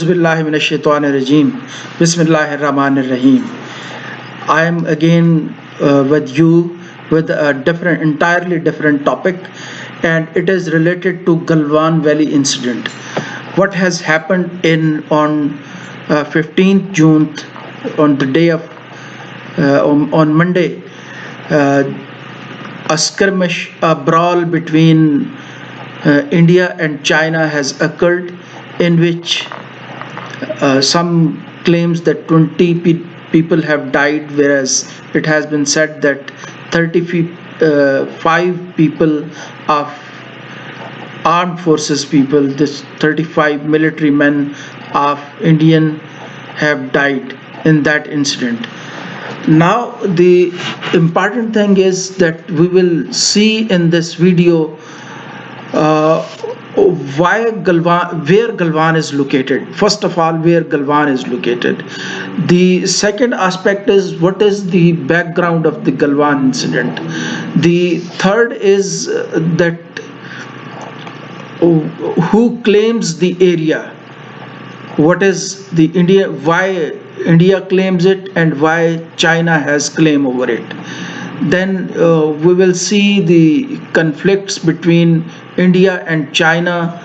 Billahi minash shaitanir rajim. Bismillahir rahmanir rahim. I am again with you with a entirely different topic, and it is related to Galwan Valley incident. What has happened in on 15th June, on the day of on Monday, uh, a skirmish, a brawl between India and China has occurred, in which some claims that 20 people have died, whereas it has been said that 35 people of armed forces people, this 35 military men of Indian have died in that incident. Now, the important thing is that we will see in this video uh, where Galwan is located. First of all, where Galwan is located. The second aspect is what is the background of the Galwan incident. The third is that who claims the area, what is the India, why India claims it, and why China has claim over it. Then we will see the conflicts between India and China,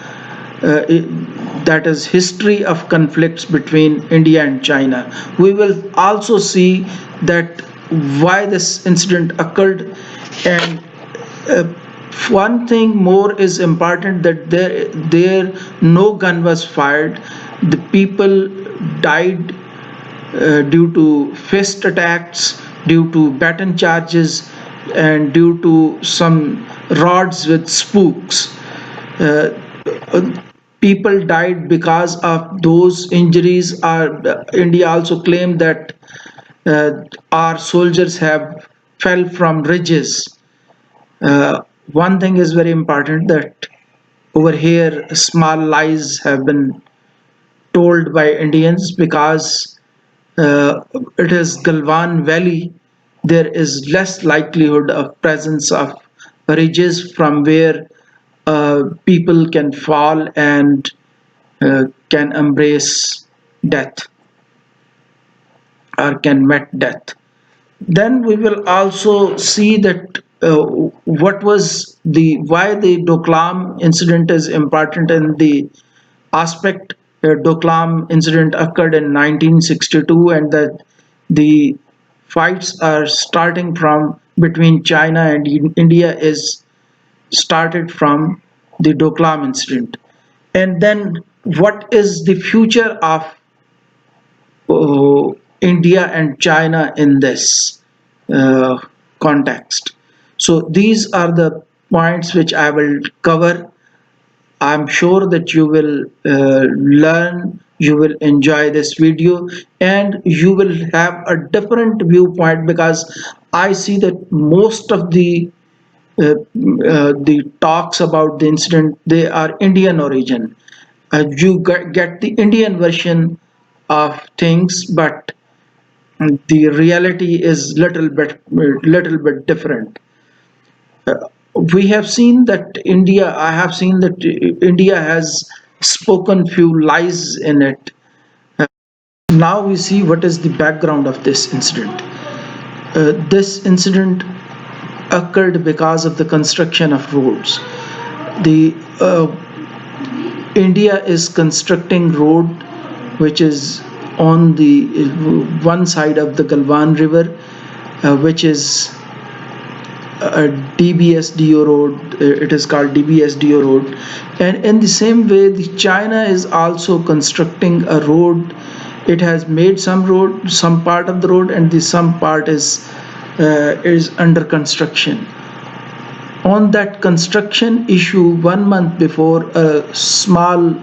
that is history of conflicts between India and China. We will also see that why this incident occurred, and uh, one thing more is important, that there no gun was fired. The people died due to fist attacks, due to baton charges, and due to some rods with spooks. Uh, People died because of those injuries. India also claimed that our soldiers have fell from ridges. One thing is very important, that over here small lies have been told by Indians, because it is Galwan Valley. There is less likelihood of presence of ridges from where people can fall and can embrace death, or can meet death. Then we will also see that what was the why the Doklam incident is important in the aspect. Doklam incident occurred in 1962, and that the fights are starting from between China and India is started from the Doklam incident. And then what is the future of uh, India and China in this uh, context? So these are the points which I will cover. I'm sure that you will learn, you will enjoy this video, and you will have a different viewpoint, because I see that most of the talks about the incident, they are Indian origin. You get the Indian version of things, but the reality is little bit different. Uh, we have seen that I have seen that India has spoken few lies in it. Now we see what is the background of this incident. This incident occurred because of the construction of roads. The India is constructing road which is on the one side of the Galwan River, which is a DBSDO road. It is called DBSDO road, and in the same way, the China is also constructing a road. It has made some road, some part of the road, and the some part is under construction. On that construction issue, 1 month before, a small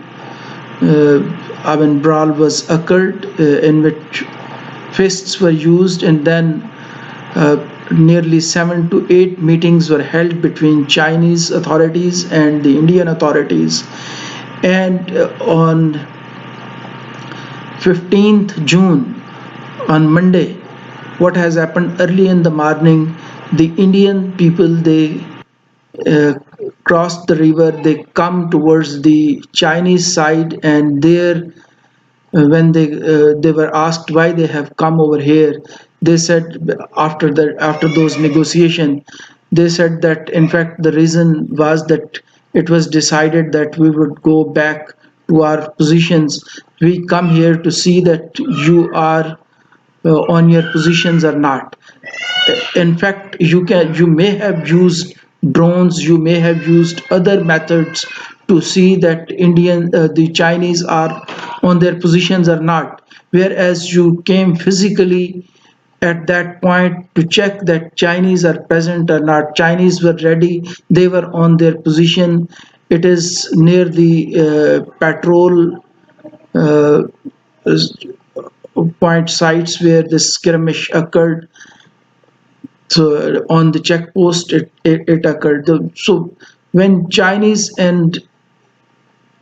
brawl was occurred, in which fists were used, and then uh, nearly 7 to 8 meetings were held between Chinese authorities and the Indian authorities. And on 15th June, on Monday, what has happened early in the morning, the Indian people, they uh, cross the river, they come towards the Chinese side, and there When they were asked why they have come over here, they said after those negotiation, they said that in fact the reason was that it was decided that we would go back to our positions. We come here to see that you are on your positions or not. In fact, you may have used drones, you may have used other methods to see that the Chinese are on their positions or not, whereas you came physically at that point to check that Chinese are present or not. Chinese were ready, they were on their position. It is near the patrol uh, point sites where this skirmish occurred. So on the check post, it occurred. So when Chinese and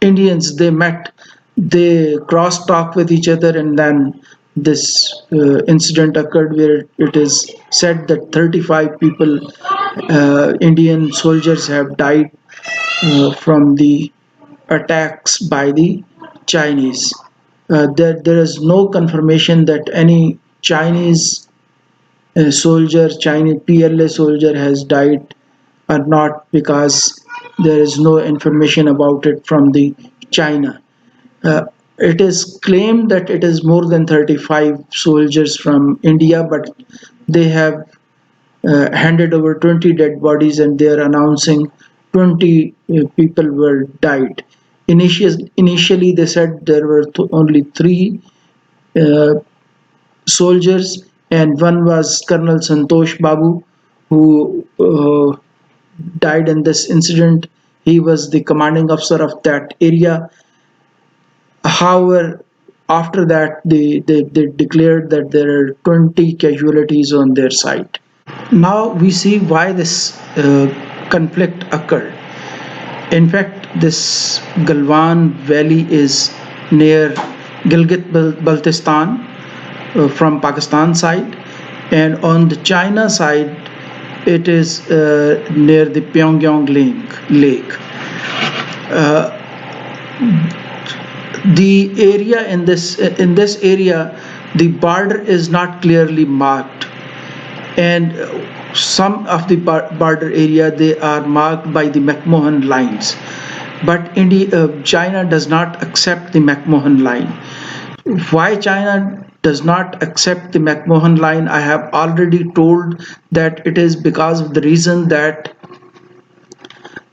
Indians they met, they cross talk with each other, and then this incident occurred where it is said that 35 people, Indian soldiers, have died from the attacks by the Chinese. There is no confirmation that any Chinese Chinese PLA soldier has died or not, because there is no information about it from the China. It is claimed that it is more than 35 soldiers from India, but they have handed over 20 dead bodies and they are announcing 20 people were died. Initially, they said there were only three uh, soldiers, and one was Colonel Santosh Babu, who died in this incident. He was the commanding officer of that area. However, after that, they declared that there are 20 casualties on their side. Now we see why this conflict occurred. In fact, this Galwan Valley is near Gilgit-Baltistan from Pakistan side, and on the China side, it is near the Pyongyang Lake. Uh, the area in this area, the border is not clearly marked, and some of the border area they are marked by the McMahon lines, but China does not accept the McMahon line. Why China does not accept the McMahon line, I have already told that it is because of the reason that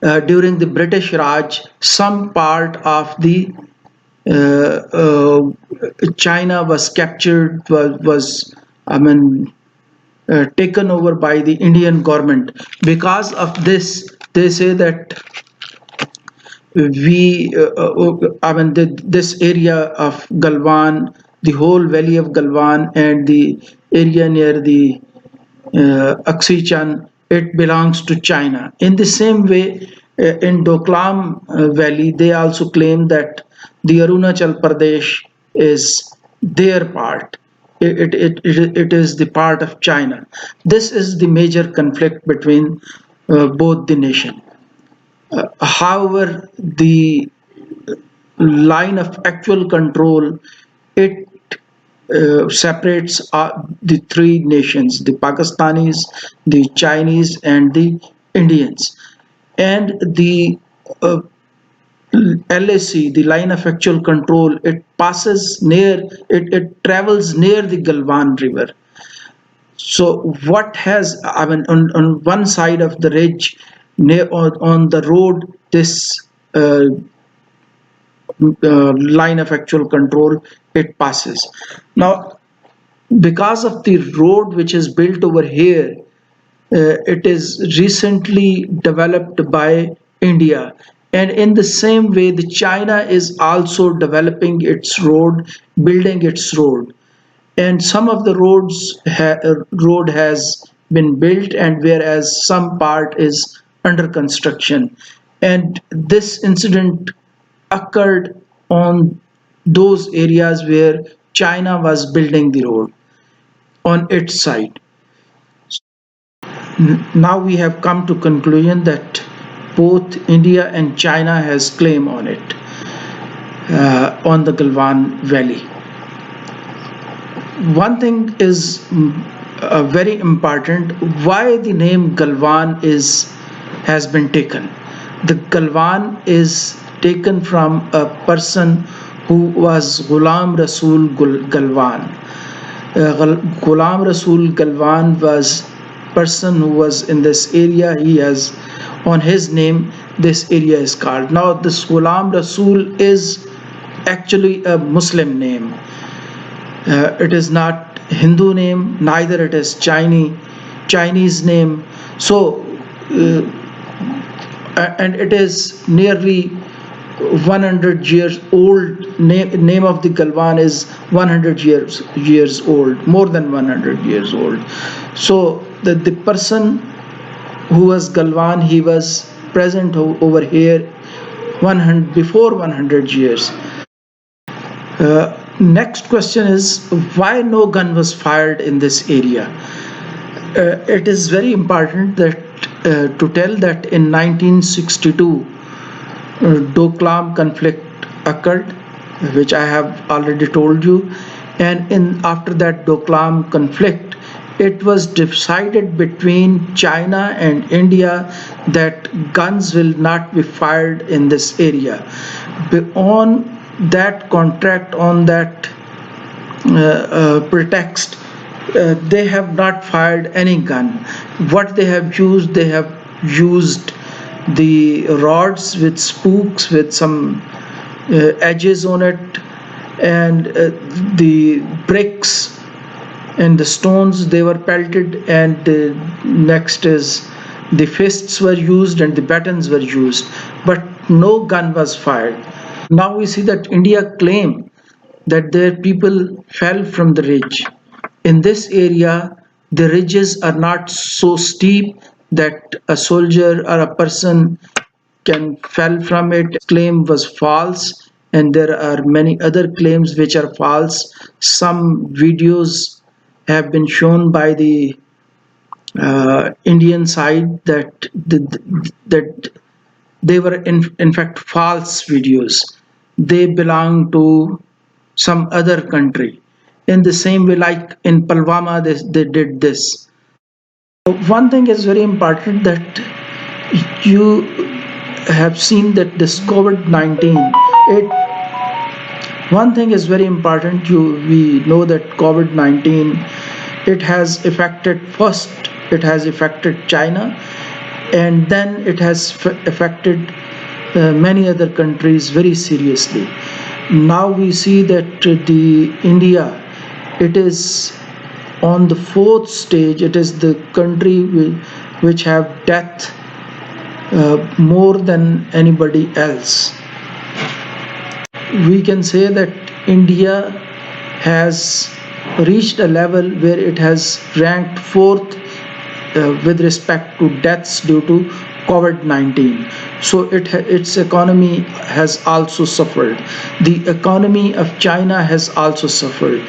during the British Raj, some part of the uh, uh, China was captured, was I mean taken over by the Indian government. Because of this, they say that this area of Galwan, the whole valley of Galwan, and the area near the Aksichan, it belongs to China. In the same way, in Doklam Valley, they also claim that the Arunachal Pradesh is their part. It is the part of China. This is the major conflict between both the nation. However, the line of actual control, it separates the three nations: the Pakistanis, the Chinese, and the Indians. And the uh, LAC, the line of actual control, it travels near the Galwan River. So what has, I mean, on one side of the ridge, on the road, this line of actual control, it passes. Now, because of the road which is built over here, it is recently developed by India. And in the same way, the China is also developing its road, building its road. And some of the road has been built, and whereas some part is under construction. And this incident occurred on those areas where China was building the road on its side. Now we have come to conclusion that both India and China has claim on it, on the Galwan Valley. one thing is very important, why the name Galwan is has been taken. The Galwan is taken from a person who was Ghulam Rasul Galwan. Ghulam Rasul Galwan was person who was in this area. He has on his name this area is called. Now this Ghulam Rasul is actually a Muslim name. It is not Hindu name, neither it is Chinese name. So, and it is nearly 100 years old. Name of the Galwan is 100 years old, more than 100 years old. So the person who was Galwan, he was present over here 100 before 100 years. Next question is why no gun was fired in this area? It is very important that to tell that in 1962 Doklam conflict occurred, which I have already told you, and in after that Doklam conflict, it was decided between China and India that guns will not be fired in this area. On that contract, on that pretext, they have not fired any gun. What they have used the rods with spokes with some edges on it, and the bricks and the stones they were pelted, and next is the fists were used and the batons were used, but no gun was fired. Now we see that India claim that their people fell from the ridge. In this area, the ridges are not so steep that a soldier or a person can fell from it. Claim was false, and there are many other claims which are false. Some videos have been shown by the Indian side that they were in fact false videos. They belong to some other country. In the same way, like in Pulwama, they did this. One thing is very important that you have seen that this COVID-19, it one thing is very important. We know that COVID-19, it has affected first, it has affected China, and then it has affected many other countries very seriously. Now we see that the India, it is on the fourth stage. It is the country which have death more than anybody else. We can say that India has reached a level where it has ranked fourth with respect to deaths due to COVID-19. So its economy has also suffered. The economy of China has also suffered.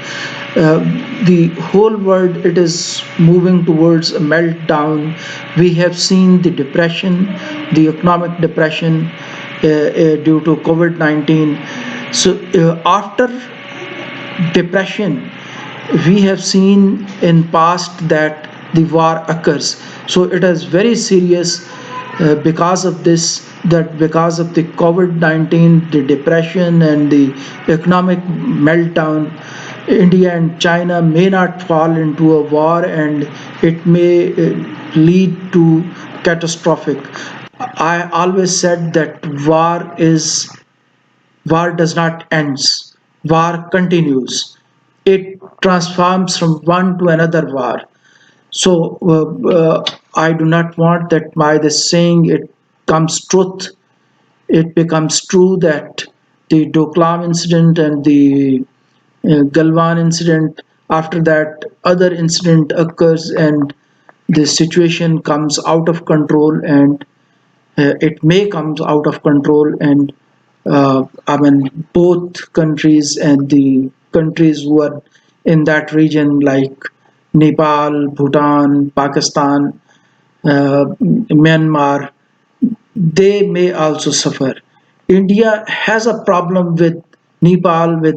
The whole world, it is moving towards a meltdown. We have seen the depression, the economic depression due to COVID-19. So after depression, we have seen in past that the war occurs. So it is very serious because of this, that because of the COVID-19, the depression and the economic meltdown, India and China may not fall into a war, and it may lead to catastrophic. I always said that war does not ends. War continues. It transforms from one to another war. So I do not want that by the saying it comes truth. It becomes true that the Doklam incident and the Galwan incident, after that other incident occurs and the situation comes out of control, and it may comes out of control, and I mean both countries and the countries who are in that region like Nepal, Bhutan, Pakistan, Myanmar, they may also suffer. India has a problem with Nepal, with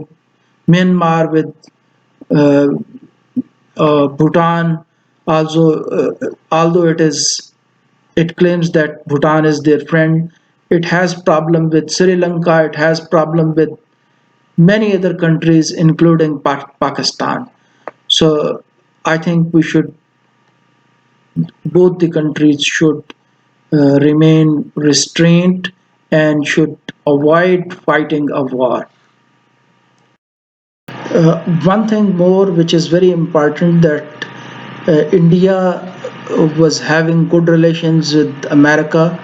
Myanmar, with Uh, Bhutan also, although it claims that Bhutan is their friend, it has problem with Sri Lanka. It has problem with many other countries, including Pakistan. So I think we should both the countries should remain restrained and should avoid fighting a war. One thing more which is very important, that India was having good relations with America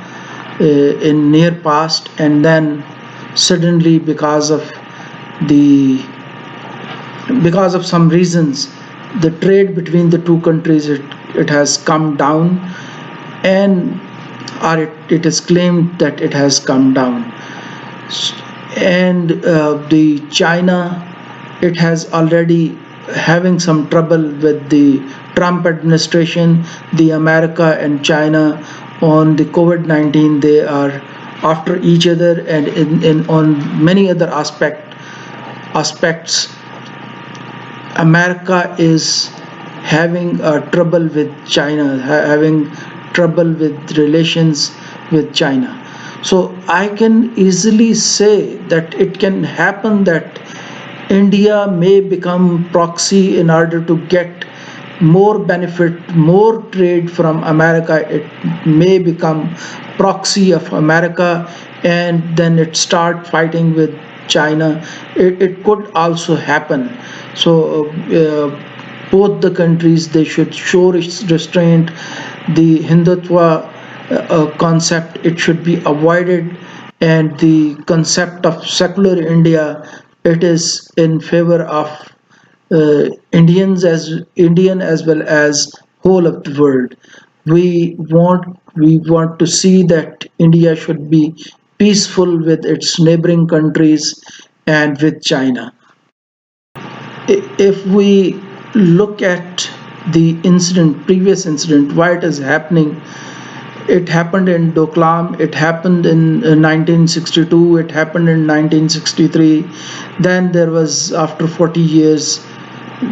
in near past, and then suddenly the because of some reasons, the trade between the two countries, it has come down, and it is claimed that it has come down. And the China, it has already having some trouble with the Trump administration. The America and China on the COVID-19, they are after each other, and in on many other aspects, America is having trouble with China, having trouble with relations with China. So I can easily say that it can happen that India may become proxy in order to get more benefit, more trade from America. It may become proxy of America, and then it start fighting with China. It could also happen. So both the countries, they should show restraint. The Hindutva concept, it should be avoided, and the concept of secular India, it is in favor of Indian as well as whole of the world. We want to see that India should be peaceful with its neighboring countries and with China. If we look at the previous incident, why it is happening, it happened in Doklam, it happened in 1962, it happened in 1963. Then there was, after 40 years,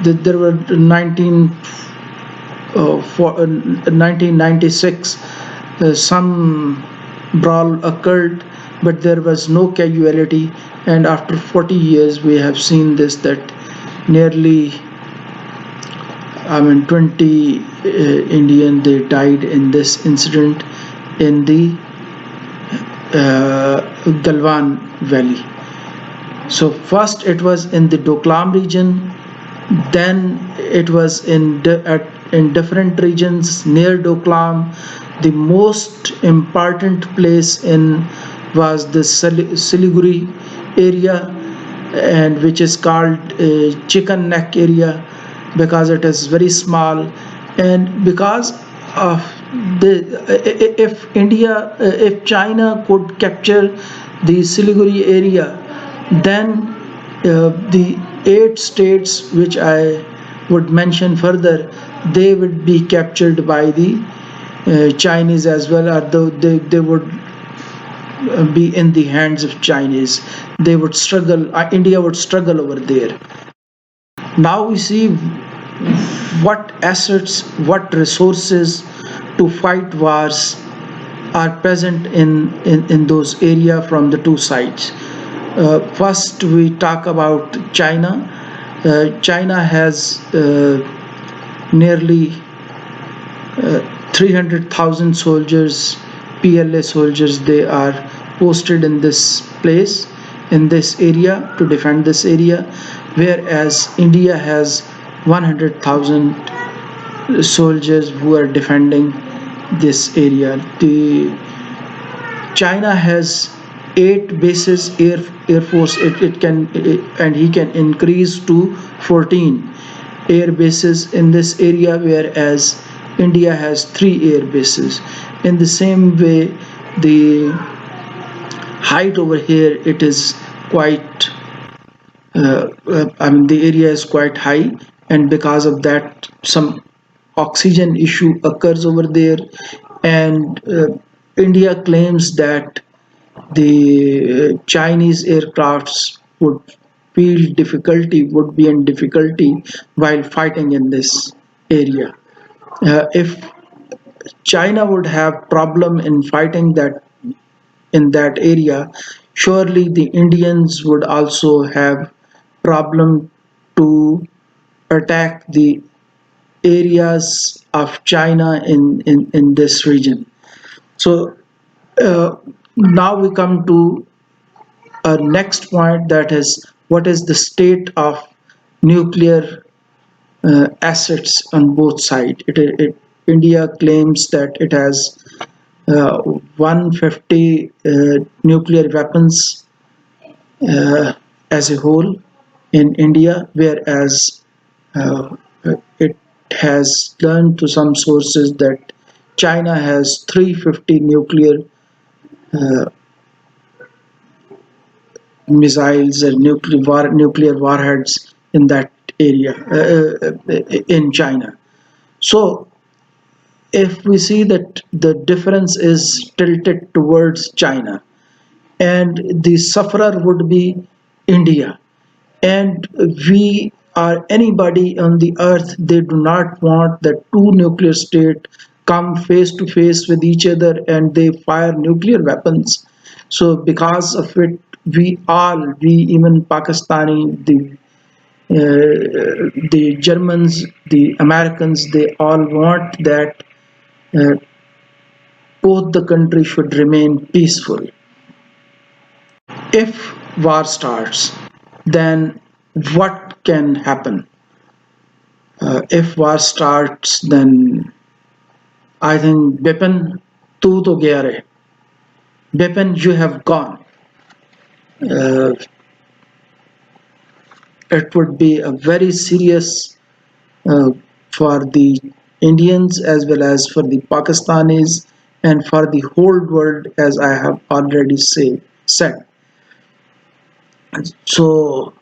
there were 1996, some brawl occurred, but there was no casualty. And after 40 years, we have seen this, that nearly, I mean, 20 Indian, they died in this incident in the Galwan Valley. So first it was in the Doklam region, then it was in different regions near Doklam. The most important place in was the Siliguri area, and which is called Chicken Neck area, because it is very small, and because of if China could capture the Siliguri area, then the 8 states which I would mention further, they would be captured by the Chinese as well, or though they would be in the hands of Chinese. They would struggle, India would struggle over there. Now we see what assets, what resources to fight wars are present in those areas from the two sides. First, we talk about China. China has nearly 300,000 soldiers, PLA soldiers, they are posted in this place, in this area, to defend this area, whereas India has 100,000 soldiers who are defending this area. The China has 8 bases, air force, it can, and he can increase to 14 air bases in this area, whereas India has 3 air bases. In the same way, the height over here, it is quite, I mean, the area is quite high, and because of that, some oxygen issue occurs over there, and India claims that the Chinese aircrafts would feel difficulty, would be in difficulty while fighting in this area. If China would have problem in fighting that in that area, surely the Indians would also have problem to attack the areas of China in this region. So uh, now we come to a next point, that is what is the state of nuclear assets on both sides. India claims that it has 150 nuclear weapons uh, as a whole in India, whereas it has learned to some sources that China has 350 nuclear uh, missiles and nuclear warheads in that area in China. So if we see that the difference is tilted towards China, and the sufferer would be India, and we are anybody on the earth, they do not want that two nuclear states come face to face with each other and they fire nuclear weapons. So because of it, we even Pakistani, the Germans, the Americans, they all want that uh, both the countries should remain peaceful. If war starts, then what can happen? If war starts, then I think Bipin, tu to gaya re. Bipin, you have gone. Uh, it would be a very serious uh, for the Indians as well as for the Pakistanis and for the whole world, as I have already said. So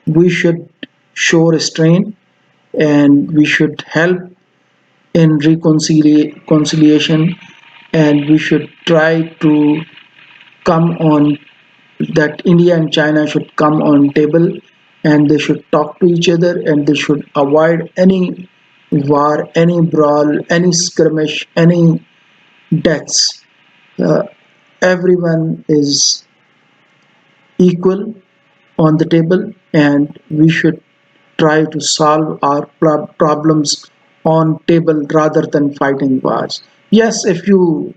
we should show restraint, and we should help in reconciliation, and we should try to come on that India and China should come on table, and they should talk to each other, and they should avoid any war, any brawl, any skirmish, any deaths. Uh, Everyone is equal on the table, and we should try to solve our problems on table rather than fighting wars. Yes, if you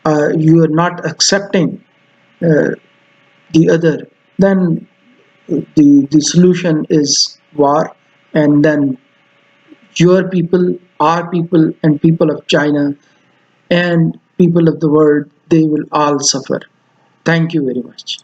are not accepting uh, the other, then the solution is war, and then your people, our people, and people of China and people of the world, they will all suffer. Thank you very much.